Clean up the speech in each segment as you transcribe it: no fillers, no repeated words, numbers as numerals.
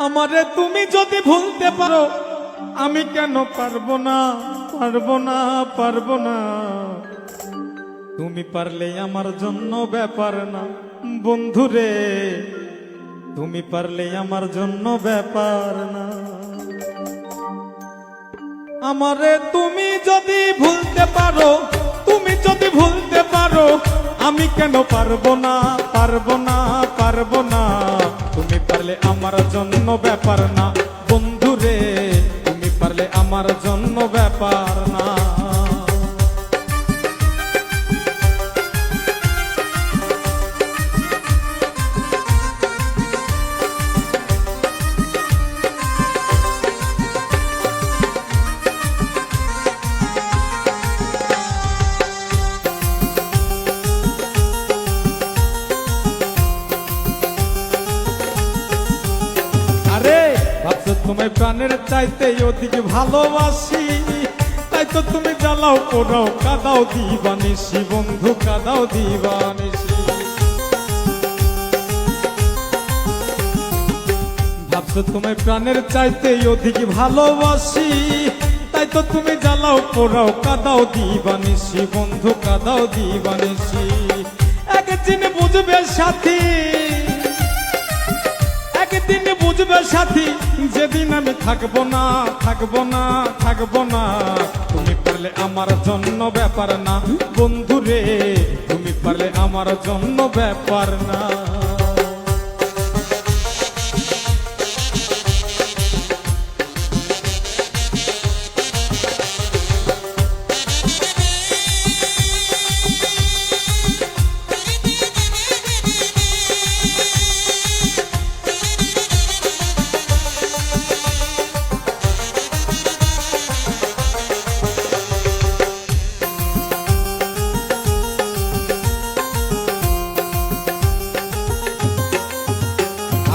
আমারে তুমি যদি ভুলতে পারো আমি কেন পারবো না পারবো না পারবো না। তুমি পারলে আমার জন্য ব্যাপার না বন্ধুরে, তুমি পারলে আমার জন্য ব্যাপার না। আমারে তুমি যদি ভুলতে পারো, তুমি যদি ভুলতে পারো আমি কেন পারবো না পারবো না পারবো না। তুমি পারলে আমার জন্য ব্যাপার না বন্ধুরে, তুমি পারলে আমার জন্য ব্যাপার না। ভাবছো তোমায় প্রাণের চাইতে অধিক ভালোবাসি, তাই তো তুমি জ্বালাও পোড়াও কাদাও দিবানিসি বন্ধু কাদাও দিবানিসি। ভাবছো তোমায় প্রাণের চাইতে অধিক ভালোবাসি, তাই তো তুমি জ্বালাও পোড়াও কাদাও দিবানিসি বন্ধু কাদাও দিবানিসি। একদিন বুঝবে সাথী, একদিন বুঝবে সাথী, যেদিন আমি থাকবো না থাকবো না থাকবো না। তুমি পারলে আমার জন্য ব্যাপার না বন্ধুরে, তুমি পারলে আমার জন্য ব্যাপার না।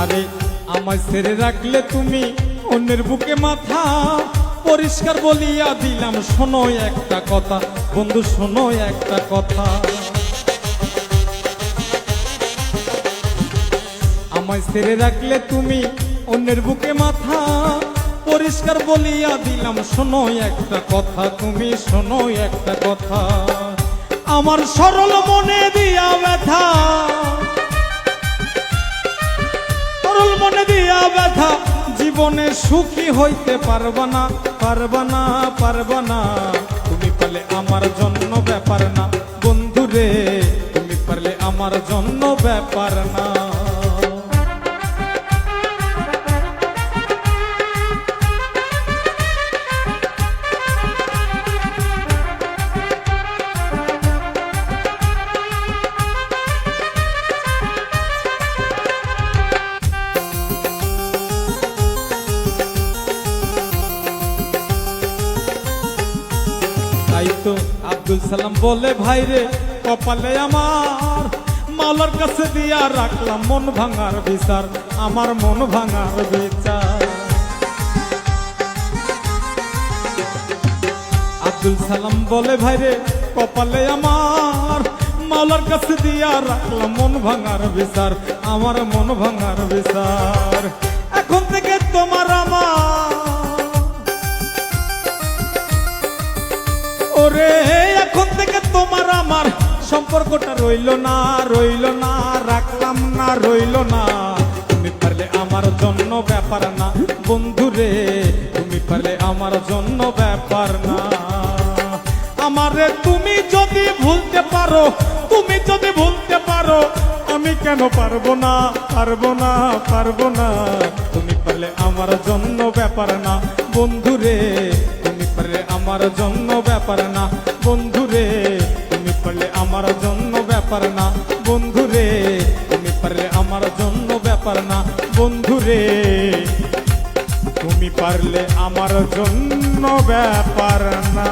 আরে আমায় ছেড়ে রাখলে তুমি অন্যের বুকে মাথা, পরিষ্কার বলিয়া দিলাম শোনো একটা কথা বন্ধু শোনো একটা কথা। আমায় ছেড়ে রাখলে তুমি অন্যের বুকে মাথা, পরিষ্কার বলিয়া দিলাম শোনো একটা কথা তুমি শোনো একটা কথা। আমার সরল মনে দিয়া ব্যথা, সরল মনে দিয়া ব্যথা, জীবনে সুখী হইতে পারবা না পারবা না পারবা না। তুমি পারলে আমার জন্য ব্যাপার না বন্ধুরে, তুমি পারলে আমার জন্য ব্যাপার না। তাই তো আব্দুল সালাম বলে ভাইরে কপালে আমার মাওলার কাছে দিয়া রাখলাম মন ভাঙার বিচার, আমার মন ভাঙার বিচার। আব্দুল সালাম বলে ভাইরে কপালে আমার মাওলার কাছে দিয়া রাখলাম মন ভাঙার বিচার, আমার মন ভাঙার বিচার। এখন থেকে তোমার আমার ওরে, এখন থেকে তোমার আমার সম্পর্কটা রইল না রইল না রাখলাম না রইল না। তুমি পারলে আমার জন্য ব্যাপার না বন্ধুরে, তুমি পারলে আমার জন্য ব্যাপার না। আমারে তুমি যদি ভুলতে পারো, তুমি যদি ভুলতে পারো আমি কেন পারবো না পারবো না পারবো না। তুমি পারলে আমার জন্য ব্যাপার না বন্ধুরে, তুমি পারলে আমার জন্য ব্যাপার না বন্ধুরে, তুমি পারলে আমার জন্য ব্যাপার না বন্ধুরে, তুমি পারলে আমার জন্য ব্যাপার না বন্ধুরে, তুমি পারলে আমার জন্য ব্যাপার না।